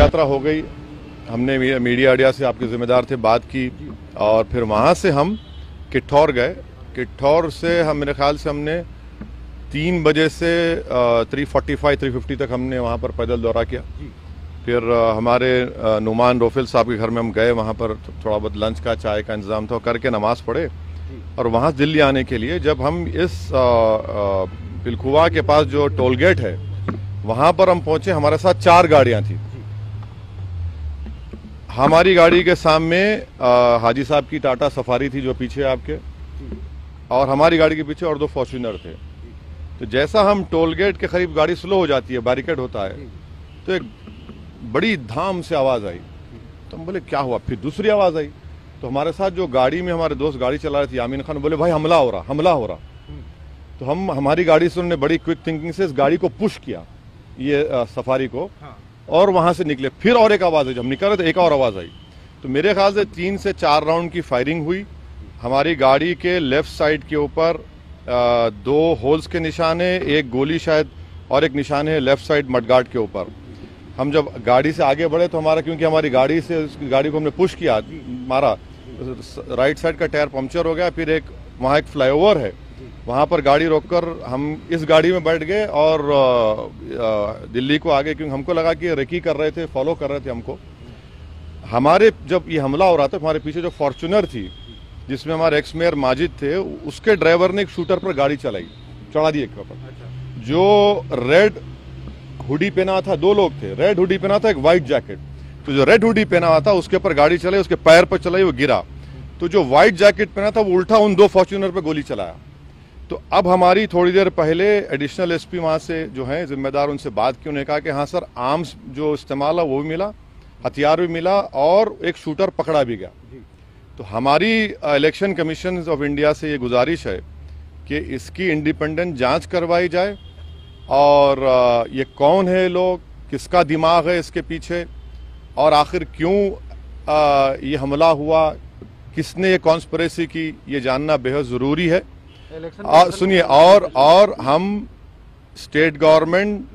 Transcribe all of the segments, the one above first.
यात्रा हो गई, हमने मीडिया अड्डा से आपके जिम्मेदार थे बात की और फिर वहाँ से हम किठौर गए। किठौर से हम मेरे ख्याल से हमने 3 बजे से 3:45-3:50 तक हमने वहाँ पर पैदल दौरा किया। फिर हमारे नुमान रोफिल साहब के घर में हम गए, वहाँ पर थोड़ा बहुत लंच का चाय का इंतज़ाम था, करके नमाज़ पढ़े और वहाँ दिल्ली आने के लिए जब हम इस पिलखुवा के पास जो टोल गेट है वहाँ पर हम पहुँचे, हमारे साथ 4 गाड़ियाँ थी। हमारी गाड़ी के सामने हाजी साहब की टाटा सफारी थी जो पीछे आपके, और हमारी गाड़ी के पीछे और 2 फॉर्च्यूनर थे। तो जैसा हम टोल गेट के करीब गाड़ी स्लो हो जाती है, बैरिकेड होता है, तो एक बड़ी धाम से आवाज़ आई। तो हम बोले क्या हुआ, फिर दूसरी आवाज़ आई। तो हमारे साथ जो गाड़ी में हमारे दोस्त गाड़ी चला रहे थे यामीन खान, बोले भाई हमला हो रहा। तो हमारी गाड़ी से उन्होंने बड़ी क्विक थिंकिंग से इस गाड़ी को पुश किया, ये सफारी को, और वहां से निकले। फिर और एक आवाज़ आई, जब निकल रहे थे एक और आवाज़ आई। तो मेरे ख्याल से 3 से 4 राउंड की फायरिंग हुई। हमारी गाड़ी के लेफ्ट साइड के ऊपर 2 होल्स के निशान है, एक गोली शायद, और एक निशान है लेफ्ट साइड मडगार्ड के ऊपर। हम जब गाड़ी से आगे बढ़े तो हमारा, क्योंकि हमारी गाड़ी को हमने पुश किया, मारा, राइट साइड का टायर पंक्चर हो गया। फिर वहाँ एक फ्लाईओवर है, वहाँ पर गाड़ी रोककर हम इस गाड़ी में बैठ गए और दिल्ली को आगे, क्योंकि हमको लगा कि रेकी कर रहे थे, फॉलो कर रहे थे हमको। हमारे जब ये हमला हो रहा था, हमारे पीछे जो फॉर्च्यूनर थी जिसमें हमारे एक्स मेयर माजिद थे, उसके ड्राइवर ने एक शूटर पर गाड़ी चढ़ा दी एक पर। जो रेड हुडी पहना था, 2 लोग थे, रेड हुडी पहना था, एक व्हाइट जैकेट। तो जो रेड हुडी पहना हुआ था उसके ऊपर गाड़ी चलाई, उसके पैर पर चलाई, वो गिरा। तो जो व्हाइट जैकेट पहना था वो उल्टा उन 2 फॉर्च्यूनर पर गोली चलाया। तो अब हमारी थोड़ी देर पहले एडिशनल एसपी वहाँ से जो है जिम्मेदार, उनसे बात की। उन्होंने कहा कि हाँ सर, आर्म्स जो इस्तेमाल है वो भी मिला, हथियार भी मिला, और एक शूटर पकड़ा भी गया। तो हमारी इलेक्शन कमीशन ऑफ इंडिया से ये गुजारिश है कि इसकी इंडिपेंडेंट जांच करवाई जाए, और ये कौन है लोग, किसका दिमाग है इसके पीछे, और आखिर क्यों ये हमला हुआ, किसने ये कॉन्स्पिरेसी की, ये जानना बेहद ज़रूरी है। सुनिए, और हम स्टेट गवर्नमेंट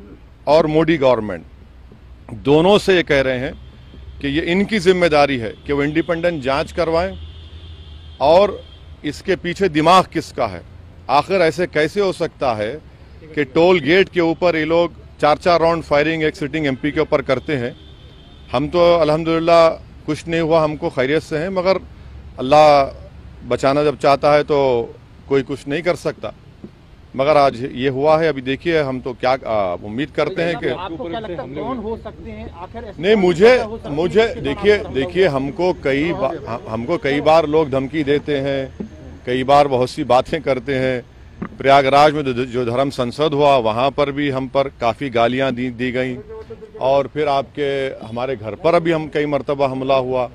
और मोदी गवर्नमेंट दोनों से ये कह रहे हैं कि ये इनकी जिम्मेदारी है कि वो इंडिपेंडेंट जांच करवाएं, और इसके पीछे दिमाग किसका है। आखिर ऐसे कैसे हो सकता है कि टोल गेट के ऊपर ये लोग 4-4 राउंड फायरिंग एक सिटिंग एमपी के ऊपर करते हैं। हम तो अल्हम्दुलिल्लाह कुछ नहीं हुआ, हमको खैरियत से हैं, मगर अल्लाह बचाना जब चाहता है तो कोई कुछ नहीं कर सकता। मगर आज ये हुआ है। अभी देखिए, हम तो क्या उम्मीद करते हैं कि आपको क्या लगता है कौन हो सकते हैं आखिर? नहीं, मुझे देखिए हमको कई बार लोग धमकी देते हैं, कई बार बहुत सी बातें करते हैं। प्रयागराज में जो धर्म संसद हुआ वहाँ पर भी हम पर काफ़ी गालियाँ दी गई, और फिर हमारे घर पर अभी हम कई मरतबा हमला हुआ।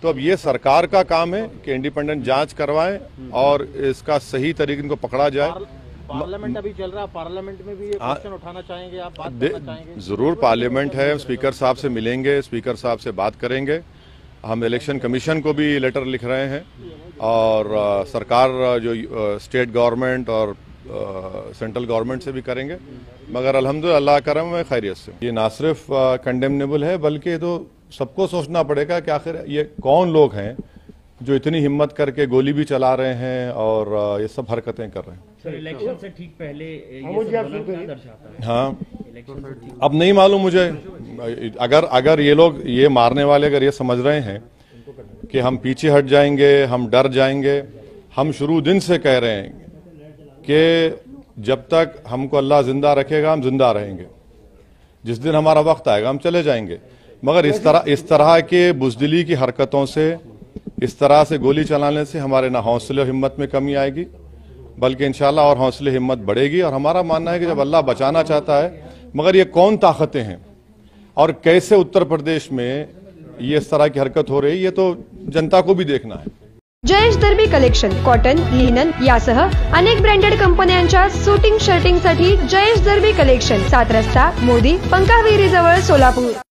तो अब ये सरकार का काम है कि इंडिपेंडेंट जांच करवाएं और इसका सही तरीके इनको पकड़ा जाए। पार्लियामेंट अभी चल रहा है, पार्लियामेंट में भी ये क्वेश्चन उठाना चाहेंगे आप, बात करना चाहेंगे? जरूर, पार्लियामेंट है, स्पीकर साहब से मिलेंगे, स्पीकर साहब से बात करेंगे। हम इलेक्शन कमीशन को भी लेटर लिख रहे हैं, और सरकार जो स्टेट गवर्नमेंट और सेंट्रल गवर्नमेंट से भी करेंगे। मगर अल्हम्दुलिल्लाह अल्लाह करम है, खैरियत से। ये ना सिर्फ कंडेमनेबल है, बल्कि तो सबको सोचना पड़ेगा कि आखिर ये कौन लोग हैं जो इतनी हिम्मत करके गोली भी चला रहे हैं और ये सब हरकतें कर रहे हैं। सर, इलेक्शन से ठीक पहले ये सब क्या दर्शाता है? हाँ, अब नहीं मालूम मुझे। अगर ये लोग, ये मारने वाले अगर ये समझ रहे हैं कि हम पीछे हट जाएंगे, हम डर जाएंगे, हम शुरू दिन से कह रहे हैं कि जब तक हमको अल्लाह जिंदा रखेगा हम जिंदा रहेंगे, जिस दिन हमारा वक्त आएगा हम चले जाएंगे। मगर इस तरह के बुज़दिली की हरकतों से, इस तरह से गोली चलाने से हमारे ना हौसले और हिम्मत में कमी आएगी, बल्कि इंशाल्लाह और हौसले हिम्मत बढ़ेगी। और हमारा मानना है कि जब अल्लाह बचाना चाहता है, मगर ये कौन ताकतें हैं और कैसे उत्तर प्रदेश में ये इस तरह की हरकत हो रही है, ये तो जनता को भी देखना है। जयेश दर्बी कलेक्शन कॉटन, लिनन यासह अनेक ब्रँडेड कंपन्यांच्या शूटिंग शर्टिंग साठी जयेश दर्बी कलेक्शन, 7 रस्ता मोदी पंकाविरी जवळ सोलापूर।